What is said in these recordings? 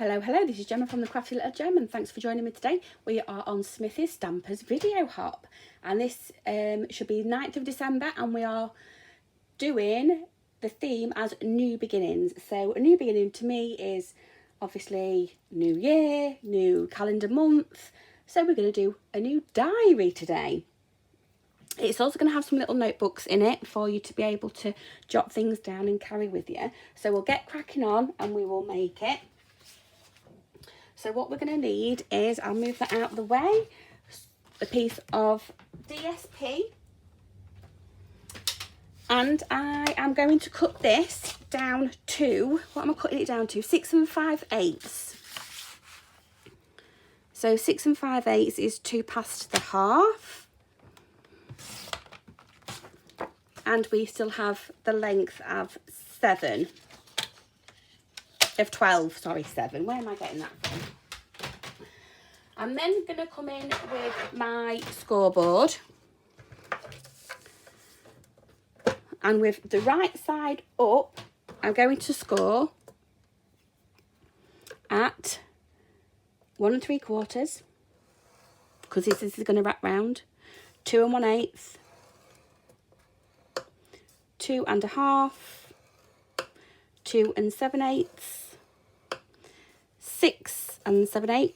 Hello, this is Gemma from the Crafty Little Gem, and thanks for joining me today. We are on Smithy Stampers Video Hop, and this should be 9th of December, and we are doing the theme as New Beginnings. So a new beginning to me is obviously new year, new calendar month, so we're going to do a new diary today. It's also going to have some little notebooks in it for you to be able to jot things down and carry with you. So we'll get cracking on and we will make it. So what we're going to need is, I'll move that out of the way, a piece of DSP. And I am going to cut this down to, what am I cutting it down to? 6 5/8. So 6 5/8 is 2 past the half. And we still have the length of 7. Of 12, sorry, 7. Where am I getting that from? I'm then going to come in with my scoreboard. And with the right side up, I'm going to score at 1 3/4, because this is going to wrap round, 2 1/8, 2 1/2, 2 7/8, 6 7/8,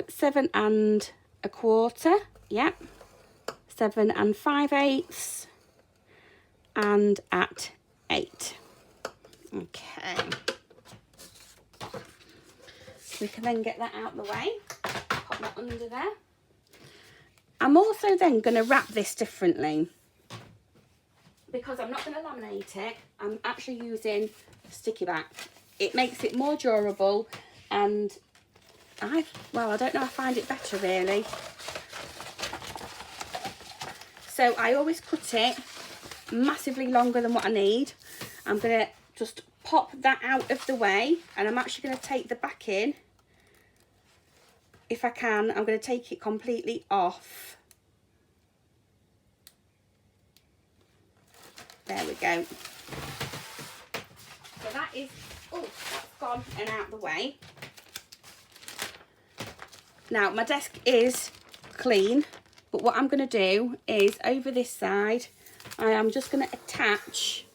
7 1/4, yep, 7 5/8, and at 8. Okay, we can then get that out of the way, pop that under there. I'm also then going to wrap this differently, because I'm not going to laminate it. I'm actually using sticky back. It makes it more durable, and I don't know, I find it better really. So I always cut it massively longer than what I need. I'm going to just pop that out of the way, and I'm actually going to take the back in. If I can, I'm going to take it completely off. There we go. So that is, that's gone and out the way. Now my desk is clean, but what I'm going to do is, over this side, I am just going to attach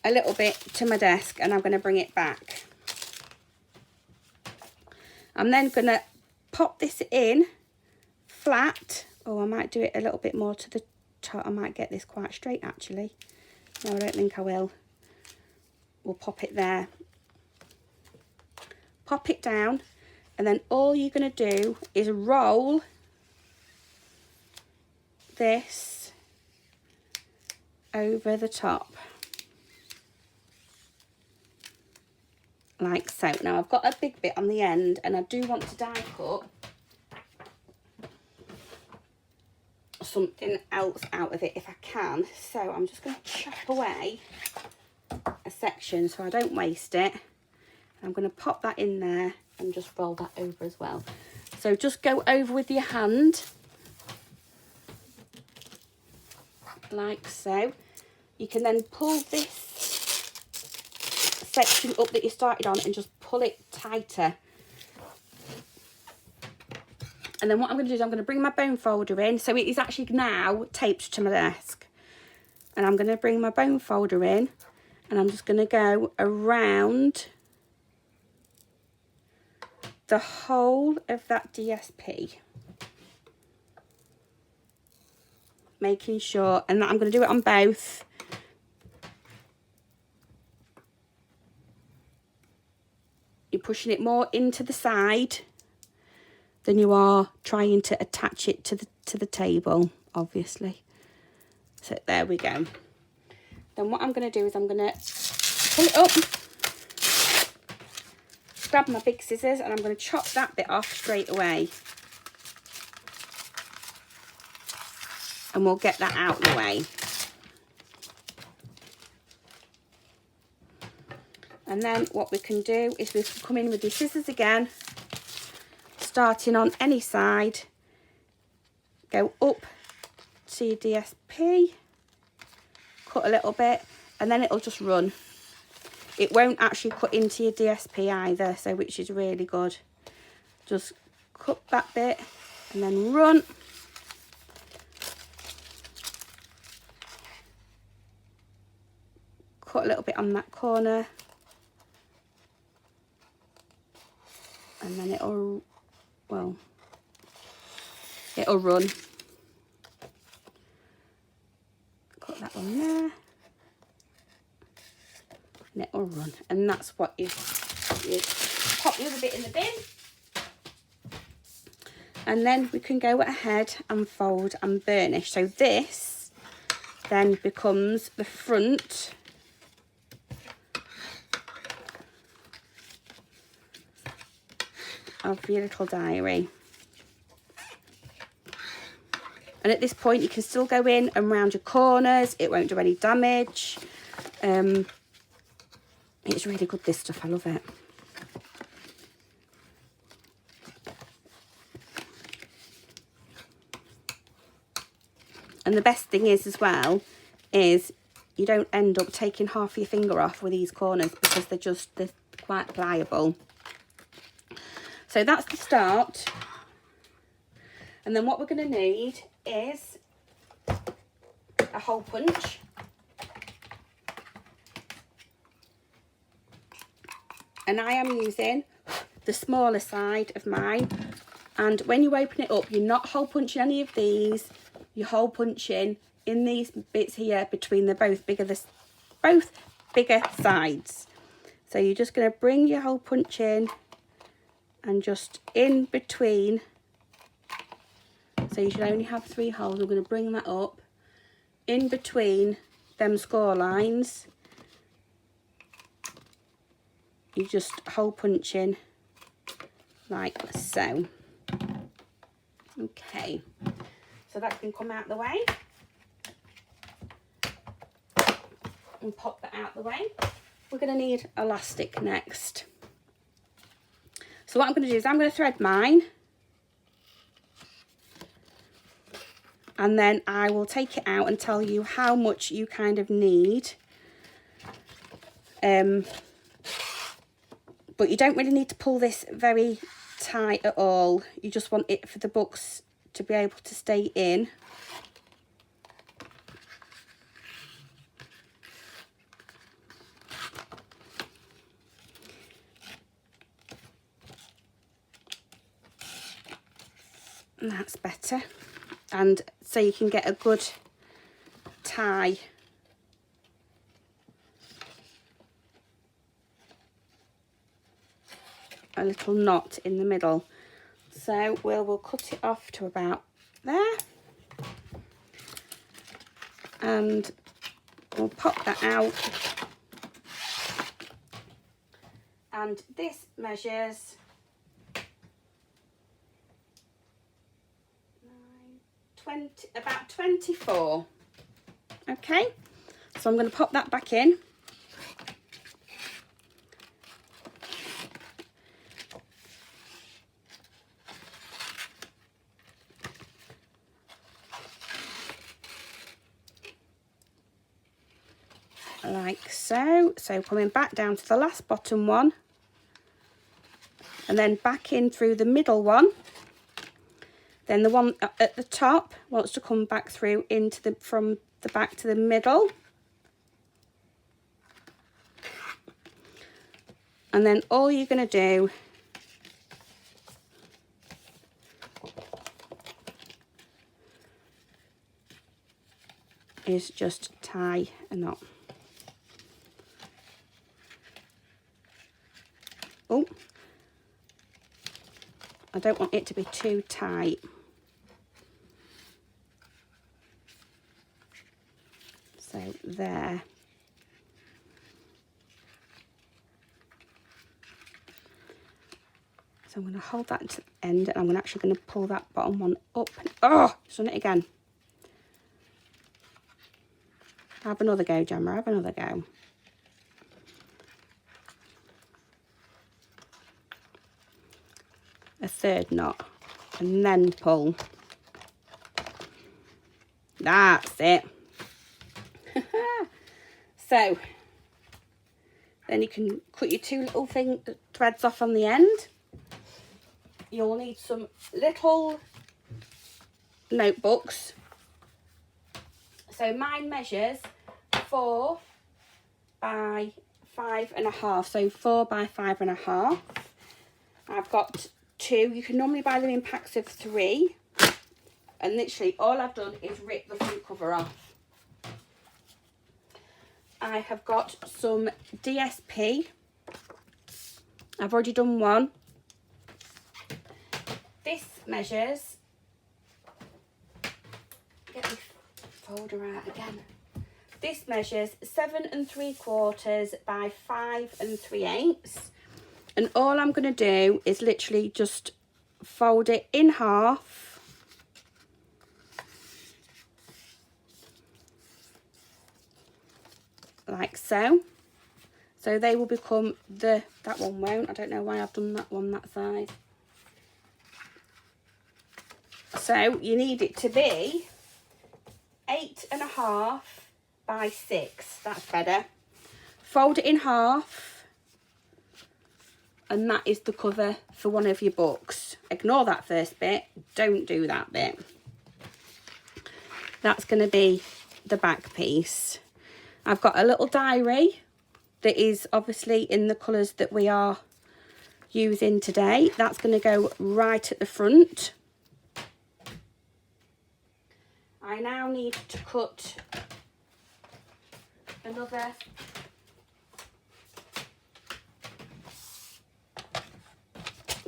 a little bit to my desk, and I'm going to bring it back. I'm then going to pop this in flat. Oh, I might do it a little bit more to the top. I might get this quite straight actually. No, I don't think I will. We'll pop it there. Pop it down, and then all you're going to do is roll this over the top. Like so. Now I've got a big bit on the end, and I do want to die cut something else out of it if I can. So I'm just going to chop away a section so I don't waste it. I'm going to pop that in there and just roll that over as well. So just go over with your hand, like so. You can then pull this section up that you started on and just pull it tighter. And then what I'm going to do is, I'm going to bring my bone folder in. So it is actually now taped to my desk. And I'm going to bring my bone folder in, and I'm just going to go around the whole of that DSP. Making sure, and I'm going to do it on both. You're pushing it more into the side than you are trying to attach it to the table, obviously. So there we go. Then what I'm going to do is, I'm going to pull it up, grab my big scissors, and I'm going to chop that bit off straight away. And we'll get that out of the way. And then what we can do is, we can come in with the scissors again, starting on any side, go up to your DSP, cut a little bit, and then it'll just run. It won't actually cut into your DSP either, so which is really good. Just cut that bit and then run. Cut a little bit on that corner. And then it'll run. Cut that one there. And it'll run. And that's what you pop the other bit in the bin. And then we can go ahead and fold and burnish. So this then becomes the front of your little diary. And at this point you can still go in and round your corners. It won't do any damage. It's really good, this stuff. I love it. And the best thing is as well, is you don't end up taking half your finger off with these corners, because they're quite pliable. So that's the start. And then what we're going to need is a hole punch. And I am using the smaller side of mine. And when you open it up, you're not hole punching any of these. You're hole punching in these bits here between the both bigger sides. So you're just going to bring your hole punch in and just in between. So you should only have 3 holes. We're going to bring that up in between them score lines. You just hole punch in like so. Okay, so that can come out the way. And pop that out the way. We're going to need elastic next. So what I'm going to do is I'm going to thread mine. And then I will take it out and tell you how much you kind of need. But you don't really need to pull this very tight at all. You just want it for the books to be able to stay in. And that's better. And so you can get a good tie. A little knot in the middle. So we'll cut it off to about there. And we'll pop that out. And this measures 20, about 24. Okay, so I'm going to pop that back in. Like so. So coming back down to the last bottom one, and then back in through the middle one. Then the one at the top wants to come back through into the from the back to the middle. And then all you're going to do is just tie a knot. Oh, I don't want it to be too tight. So there. So I'm going to hold that to the end, and I'm actually going to pull that bottom one up. Oh, it's done it again. Have another go, Gemma, have another go. A third knot, and then pull. That's it. So Then you can cut your two little threads off on the end. You'll need some little notebooks. So mine measures 4 by 5.5, so 4 by 5.5. I've got 2. You can normally buy them in packs of 3, and literally all I've done is rip the front cover off. I have got some DSP. I've already done one. This measures, get my folder out again. This measures 7 3/4 by 5 3/8. And all I'm going to do is literally just fold it in half. Like so. So they will become that one won't. I don't know why I've done that one that size. So you need it to be 8.5 by 6. That's better. Fold it in half, and that is the cover for one of your books. Ignore that first bit. Don't do that bit. That's going to be the back piece. I've got a little diary that is obviously in the colours that we are using today. That's going to go right at the front. I now need to cut another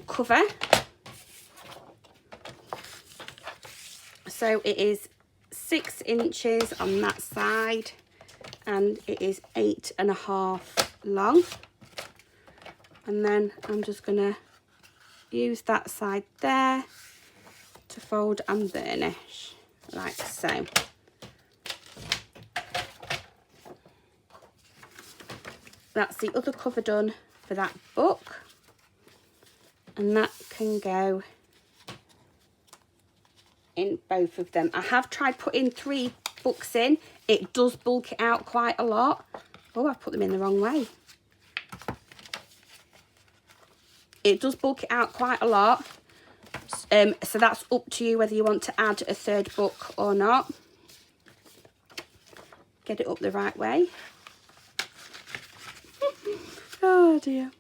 cover. So it is 6 inches on that side, and it is 8.5 long. And then I'm just gonna use that side there to fold and burnish, like so. That's the other cover done for that book, and that can go in both of them. I have tried putting 3 books in. It does bulk it out quite a lot. Oh, I've put them in the wrong way. It does bulk it out quite a lot. So that's up to you whether you want to add a 3rd book or not. Get it up the right way. Oh dear.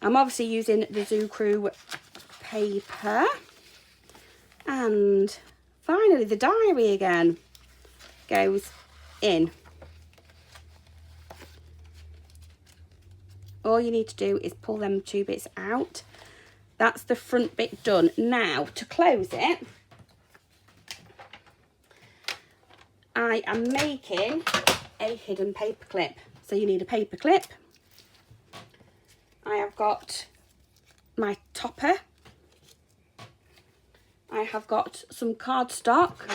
I'm obviously using the Zoo Crew paper. And finally the diary again goes in. All you need to do is pull them 2 bits out. That's the front bit done. Now to close it, I am making a hidden paper clip. So you need a paper clip. I have got my topper. I have got some cardstock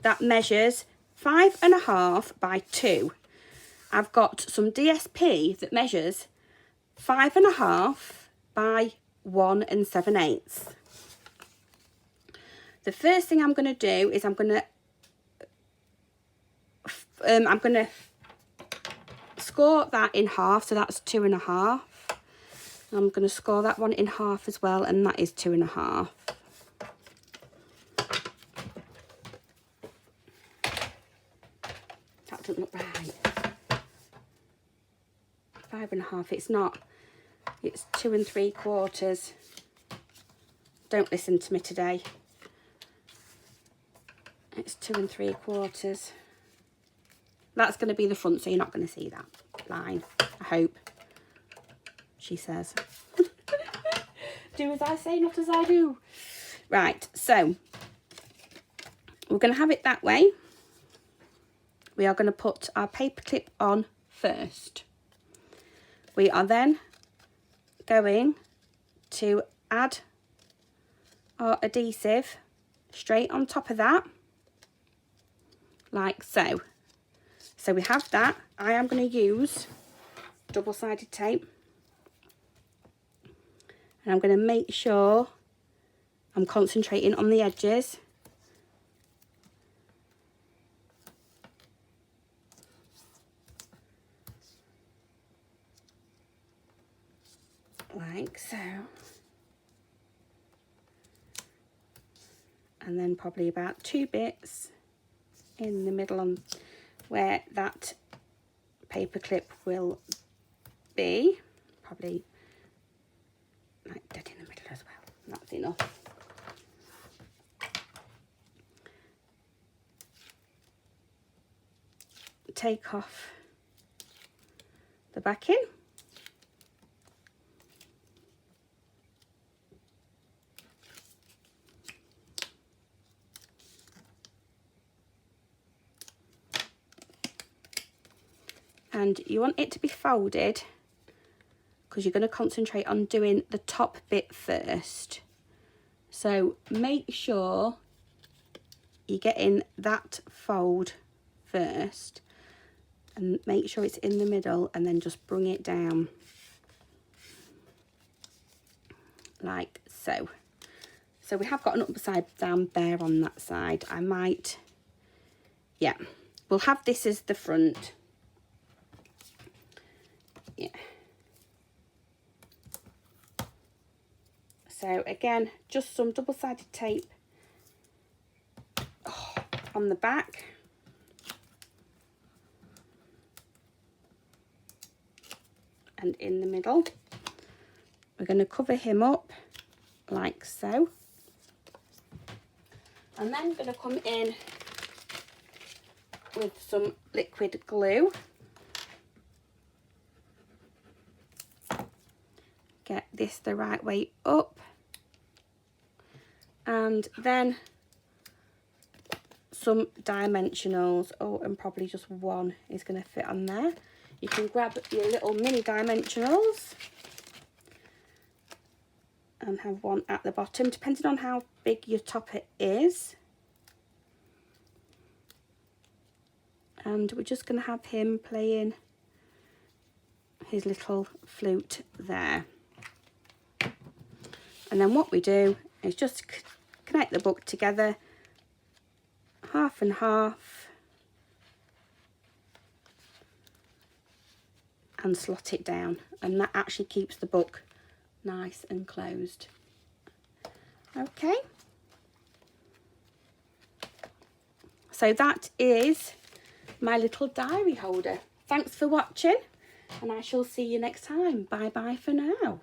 that measures 5.5 by 2. I've got some DSP that measures 5.5 by 1 7/8. The first thing I'm going to do is I'm going to score that in half, so that's 2.5. I'm going to score that one in half as well, and that is 2.5. That doesn't look right. 5.5. It's not. It's 2 3/4. Don't listen to me today. It's 2 3/4. That's going to be the front, so you're not going to see that line, I hope. She says. Do as I say, not as I do. Right, so we're going to have it that way. We are going to put our paper clip on first. We are then going to add our adhesive straight on top of that, like so. So we have that. I am going to use double-sided tape, and I'm going to make sure I'm concentrating on the edges. like so. And then probably about 2 bits in the middle on where that paper clip will be. Probably like dead in the middle as well. That's enough. Take off the backing. And you want it to be folded because you're going to concentrate on doing the top bit first. So make sure you get in that fold first and make sure it's in the middle, and then just bring it down like so. So we have got an upside down there on that side. I might, yeah, we'll have this as the front. Yeah. So again, just some double-sided tape on the back. And in the middle. We're going to cover him up like so. And then going to come in with some liquid glue. Get this the right way up. And then some dimensionals. Oh, and probably just one is going to fit on there. You can grab your little mini dimensionals and have one at the bottom, depending on how big your topper is. And we're just going to have him playing his little flute there. And then what we do is just connect the book together, half and half, and slot it down, and that actually keeps the book nice and closed. Okay, so that is my little diary holder. Thanks for watching, and I shall see you next time. Bye bye for now.